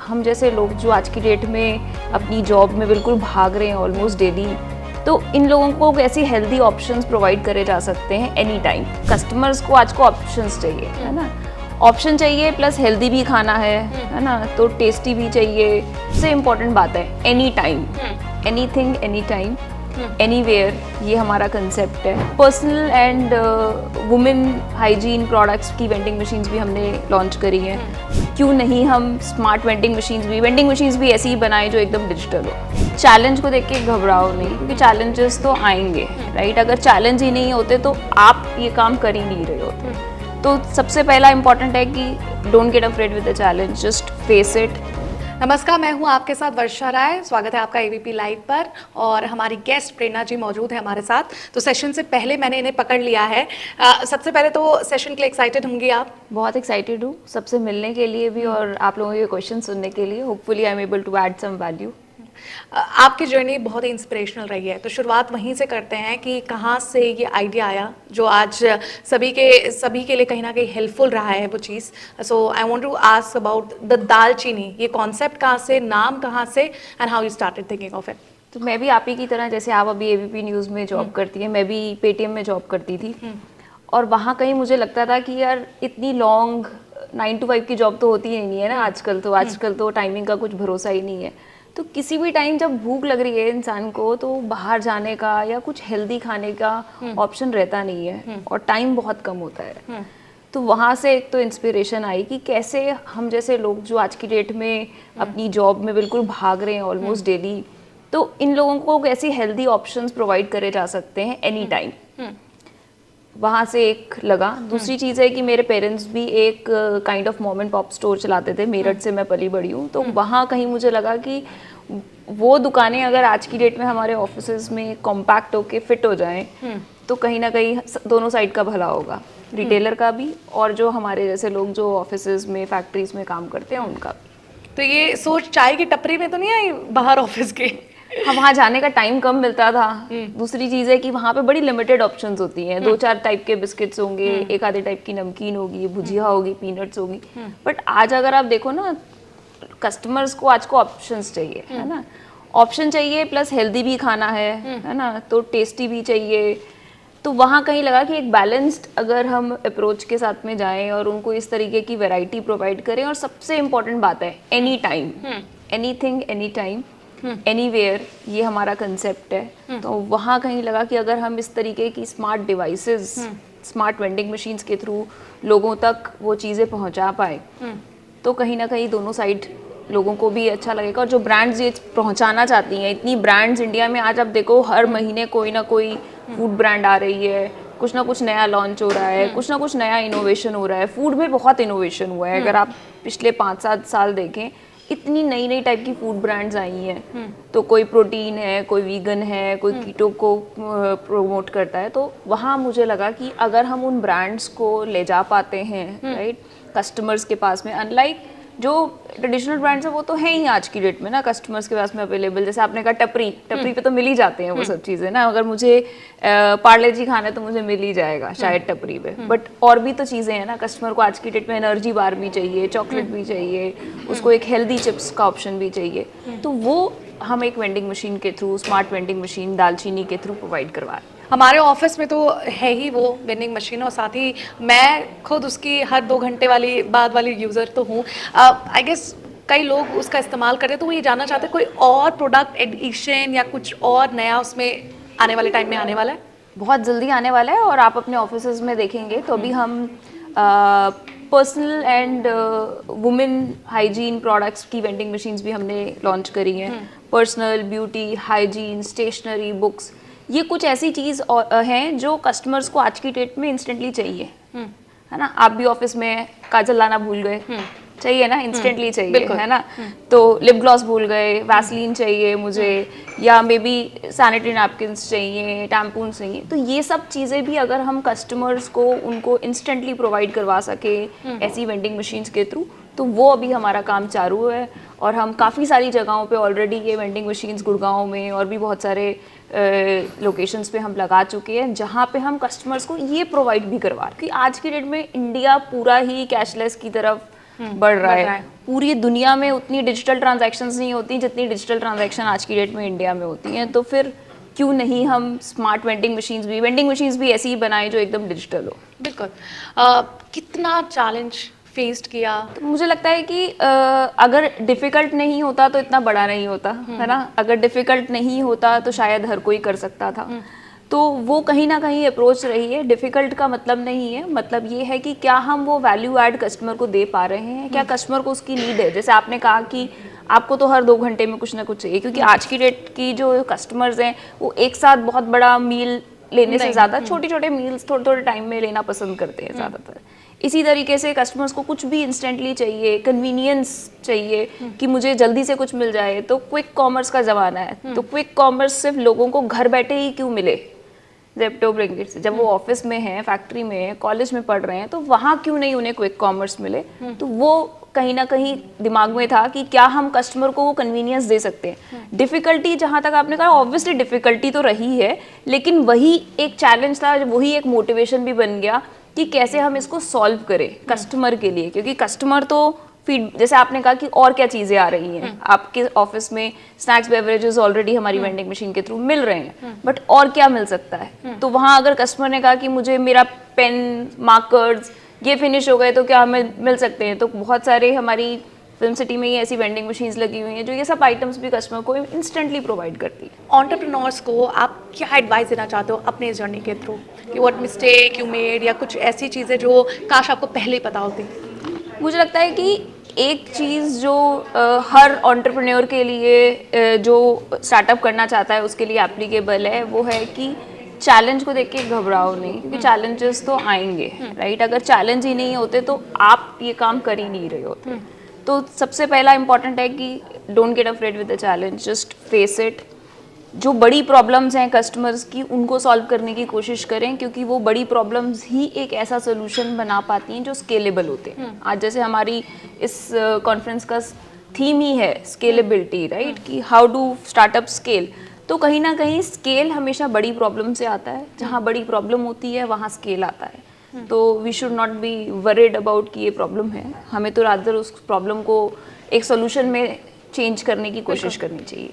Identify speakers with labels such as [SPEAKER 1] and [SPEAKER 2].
[SPEAKER 1] हम जैसे लोग जो आज की डेट में अपनी जॉब में बिल्कुल भाग रहे हैं ऑलमोस्ट डेली, तो इन लोगों को ऐसी हेल्दी ऑप्शंस प्रोवाइड करे जा सकते हैं एनी टाइम। कस्टमर्स को आज को ऑप्शंस चाहिए, है ना, ऑप्शन चाहिए प्लस हेल्दी भी खाना है ना, तो टेस्टी भी चाहिए। सबसे इम्पोर्टेंट बात है any time, anything any time anywhere, ये हमारा कंसेप्ट है। Personal and women hygiene products की वेंडिंग मशीन्स भी हमने लॉन्च करी हैं। क्यों नहीं हम स्मार्ट वेंडिंग मशीन्स भी ऐसी ही बनाएं जो एकदम डिजिटल हो। चैलेंज को देख के घबराओ नहीं, क्योंकि चैलेंजेस तो आएंगे, राइट। अगर चैलेंज ही नहीं होते तो आप ये काम कर ही नहीं रहे होते। तो सबसे पहला इंपॉर्टेंट है कि don't get afraid with the challenge, just face it.
[SPEAKER 2] नमस्कार, मैं हूं आपके साथ वर्षा राय। स्वागत है आपका एबीपी लाइव पर और हमारी गेस्ट प्रेरणा जी मौजूद है हमारे साथ। तो सेशन से पहले मैंने इन्हें पकड़ लिया है। सबसे पहले तो सेशन के लिए एक्साइटेड होंगी आप?
[SPEAKER 1] बहुत एक्साइटेड हूँ सबसे मिलने के लिए भी और आप लोगों के क्वेश्चन सुनने के लिए। Hopefully I am able to add some value.
[SPEAKER 2] आपकी जर्नी बहुत ही इंस्पिरेशनल रही है, तो शुरुआत वहीं से करते हैं कि कहाँ से ये आइडिया आया जो आज सभी के लिए कहीं ना कहीं हेल्पफुल रहा है वो चीज़। So I want to ask about the Dalchini. ये कॉन्सेप्ट कहाँ से, नाम कहाँ से, and how you started thinking of it?
[SPEAKER 1] तो मैं भी आप ही की तरह, जैसे आप अभी एबीपी न्यूज़ में जॉब करती हैं, मैं भी पेटीएम में जॉब करती थी। और वहाँ कहीं मुझे लगता था कि यार इतनी लॉन्ग 9 to 5 की जॉब तो होती ही नहीं है ना आजकल तो टाइमिंग का कुछ भरोसा ही नहीं है। तो किसी भी टाइम जब भूख लग रही है इंसान को, तो बाहर जाने का या कुछ हेल्दी खाने का ऑप्शन रहता नहीं है और टाइम बहुत कम होता है। तो वहाँ से एक तो इंस्पिरेशन आई कि कैसे हम जैसे लोग जो आज की डेट में अपनी जॉब में बिल्कुल भाग रहे हैं ऑलमोस्ट डेली, तो इन लोगों को ऐसी हेल्दी ऑप्शंस प्रोवाइड करे जा सकते हैं एनी टाइम। वहाँ से एक लगा। दूसरी चीज़ है कि मेरे पेरेंट्स भी एक kind of mom and pop store चलाते थे। मेरठ से मैं पली बड़ी हूँ, तो वहाँ कहीं मुझे लगा कि वो दुकानें अगर आज की डेट में हमारे ऑफिसेज में कॉम्पैक्ट होके फिट हो जाएं, तो कहीं ना कहीं दोनों साइड का भला होगा, रिटेलर का भी और जो हमारे जैसे लोग जो ऑफिसेज में फैक्ट्रीज में काम करते हैं उनका भी।
[SPEAKER 2] तो ये सोच चाय की टपरी में तो नहीं आई बाहर ऑफिस के?
[SPEAKER 1] हाँ, वहाँ जाने का टाइम कम मिलता था। दूसरी चीज़ है कि वहाँ पे बड़ी लिमिटेड ऑप्शंस होती हैं। 2-4 टाइप के बिस्किट्स होंगे, एक आधे टाइप की नमकीन होगी, भुजिया होगी, पीनट्स होगी। बट आज अगर आप देखो ना, कस्टमर्स को आज को ऑप्शंस चाहिए, है ना, ऑप्शन चाहिए प्लस हेल्दी भी खाना है ना, तो टेस्टी भी चाहिए। तो वहाँ कहीं लगा कि एक बैलेंस्ड अगर हम अप्रोच के साथ में जाएं और उनको इस तरीके की वैरायटी प्रोवाइड करें, और सबसे इम्पोर्टेंट बात है any time, anything any time anywhere, ये हमारा कंसेप्ट है। तो वहाँ कहीं लगा कि अगर हम इस तरीके की smart devices, smart vending machines के थ्रू लोगों तक वो चीज़ें पहुँचा पाए, तो कहीं ना कहीं दोनों साइड लोगों को भी अच्छा लगेगा। और जो ब्रांड्स ये पहुँचाना चाहती हैं, इतनी ब्रांड्स इंडिया में आज आप देखो हर महीने कोई ना कोई फूड ब्रांड आ रही है, कुछ ना कुछ नया लॉन्च हो रहा है, कुछ ना कुछ नया इनोवेशन हो रहा है। फूड में बहुत इनोवेशन हुआ है। अगर आप पिछले 5-7 साल देखें, इतनी नई नई टाइप की फूड ब्रांड्स आई हैं। तो कोई प्रोटीन है, कोई वीगन है, कोई कीटो को प्रोमोट करता है। तो वहाँ मुझे लगा कि अगर हम उन ब्रांड्स को ले जा पाते हैं, राइट, कस्टमर्स के पास में, अनलाइक जो ट्रेडिशनल ब्रांड्स है वो तो है ही आज की डेट में ना कस्टमर्स के पास में अवेलेबल। जैसे आपने कहा टपरी पे तो मिल ही जाते हैं वो सब चीज़ें ना। अगर मुझे पार्ले जी खाना है तो मुझे मिल ही जाएगा शायद टपरी पे। बट और भी तो चीज़ें हैं ना, कस्टमर को आज की डेट में एनर्जी बार भी चाहिए, चॉकलेट भी चाहिए, उसको एक हेल्दी चिप्स का ऑप्शन भी चाहिए। तो वो हम एक वेंडिंग मशीन के थ्रू, स्मार्ट वेंडिंग मशीन दालचीनी के थ्रू प्रोवाइड करवा रहे हैं।
[SPEAKER 2] हमारे ऑफिस में तो है ही वो वेंडिंग मशीन, और साथ ही मैं खुद उसकी हर 2 घंटे वाली बाद वाली यूज़र तो हूँ। आई गेस कई लोग उसका इस्तेमाल करते हैं, तो वो ये जानना चाहते हैं कोई और प्रोडक्ट एडिशन या कुछ और नया उसमें आने वाले टाइम में आने वाला है?
[SPEAKER 1] बहुत जल्दी आने वाला है। और आप अपने ऑफिसेज में देखेंगे तो अभी हम personal and women hygiene products की वेंडिंग मशीन्स भी हमने लॉन्च करी हैं। Personal, beauty, hygiene, stationery, books, ये कुछ ऐसी चीज़ हैं जो कस्टमर्स को आज की डेट में इंस्टेंटली चाहिए, है ना। आप भी ऑफिस में काजल लाना भूल गए, चाहिए ना, इंस्टेंटली चाहिए, है ना। तो लिप ग्लॉस भूल गए, वैसलीन चाहिए मुझे, या मे बी सैनिटरी नैपकिन्स चाहिए, टैम्पून्स चाहिए। तो ये सब चीज़ें भी अगर हम कस्टमर्स को उनको इंस्टेंटली प्रोवाइड करवा सके ऐसी वेंडिंग मशीन्स के थ्रू, तो वो अभी हमारा काम चालू है। और हम काफ़ी सारी जगहों पे ऑलरेडी ये वेंडिंग मशीन्स गुड़गांव में और भी बहुत सारे लोकेशंस पे हम लगा चुके हैं, जहाँ पे हम कस्टमर्स को ये प्रोवाइड भी करवा रहे हैं। क्योंकि आज की डेट में इंडिया पूरा ही कैशलेस की तरफ बढ़ रहा है। पूरी दुनिया में उतनी डिजिटल ट्रांजैक्शंस नहीं होती जितनी डिजिटल ट्रांजैक्शन आज की डेट में इंडिया में होती हैं, तो फिर क्यों नहीं हम स्मार्ट वेंडिंग मशीन्स भी ऐसी ही बनाएं जो एकदम डिजिटल हो।
[SPEAKER 2] बिल्कुल। कितना चैलेंज फेस्ड किया?
[SPEAKER 1] तो मुझे लगता है कि अगर डिफ़िकल्ट नहीं होता तो इतना बड़ा नहीं होता, है ना। अगर डिफ़िकल्ट नहीं होता तो शायद हर कोई कर सकता था। तो वो कहीं ना कहीं अप्रोच रही है। डिफ़िकल्ट का मतलब नहीं है, मतलब ये है कि क्या हम वो वैल्यू ऐड कस्टमर को दे पा रहे हैं, क्या कस्टमर को उसकी नीड है। जैसे आपने कहा कि आपको तो हर 2 घंटे में कुछ ना कुछ चाहिए, क्योंकि आज की डेट की जो कस्टमर्स हैं वो एक साथ बहुत बड़ा मील लेने से ज़्यादा छोटे छोटे मील्स थोड़े थोड़े टाइम में लेना पसंद करते हैं ज़्यादातर। इसी तरीके से कस्टमर्स को कुछ भी इंस्टेंटली चाहिए, कन्वीनियंस चाहिए कि मुझे जल्दी से कुछ मिल जाए। तो क्विक कॉमर्स का ज़माना है, तो क्विक कॉमर्स सिर्फ लोगों को घर बैठे ही क्यों मिले, ज़ेप्टो, ब्लिंकिट से। जब वो ऑफिस में हैं, फैक्ट्री में हैं, कॉलेज में पढ़ रहे हैं, तो वहाँ क्यों नहीं उन्हें क्विक कॉमर्स मिले। तो वो कहीं ना कहीं दिमाग में था कि क्या हम कस्टमर को वो कन्वीनियंस दे सकते हैं। डिफ़िकल्टी जहाँ तक आपने कहा, ऑब्वियसली डिफ़िकल्टी तो रही है, लेकिन वही एक चैलेंज था, वही एक मोटिवेशन भी बन गया कि कैसे हम इसको सॉल्व करें कस्टमर के लिए। क्योंकि कस्टमर तो फीड, जैसे आपने कहा कि और क्या चीज़ें आ रही हैं आपके ऑफिस में, स्नैक्स बेवरेजेस ऑलरेडी हमारी वेंडिंग मशीन के थ्रू मिल रहे हैं, बट और क्या मिल सकता है। तो वहाँ अगर कस्टमर ने कहा कि मुझे मेरा पेन, मार्कर्स ये फिनिश हो गए तो क्या हमें मिल सकते हैं, तो बहुत सारे हमारी फिल्म सिटी में ही ऐसी वेंडिंग मशीन्स लगी हुई हैं जो ये सब आइटम्स भी कस्टमर को इंस्टेंटली प्रोवाइड करती है।
[SPEAKER 2] एंटरप्रेन्योर्स को आप क्या एडवाइस देना चाहते हो अपने जर्नी के थ्रू, कि व्हाट मिस्टेक यू मेड, या कुछ ऐसी चीज़ें जो काश आपको पहले ही पता होती?
[SPEAKER 1] मुझे लगता है कि एक चीज़ जो हर एंटरप्रेन्योर के लिए जो स्टार्टअप करना चाहता है उसके लिए एप्लीकेबल है, वो है कि चैलेंज को देख के घबराओ नहीं, क्योंकि चैलेंजेस तो आएंगे, राइट। अगर चैलेंज ही नहीं होते तो आप ये काम कर ही नहीं रहे होते। तो सबसे पहला इंपॉर्टेंट है कि don't get afraid with the challenge, just face it. जो बड़ी प्रॉब्लम्स हैं कस्टमर्स की, उनको सॉल्व करने की कोशिश करें, क्योंकि वो बड़ी प्रॉब्लम्स ही एक ऐसा सोल्यूशन बना पाती हैं जो स्केलेबल होते हैं। आज जैसे हमारी इस कॉन्फ्रेंस का थीम ही है स्केलेबिलिटी, राइट, कि हाउ डू स्टार्टअप स्केल। तो कहीं ना कहीं स्केल हमेशा बड़ी प्रॉब्लम से आता है। जहाँ बड़ी प्रॉब्लम होती है वहाँ स्केल आता है। तो we should not be worried about कि ये प्रॉब्लम है, हमें तो रादर उस प्रॉब्लम को एक सोल्यूशन में चेंज करने की कोशिश करनी चाहिए।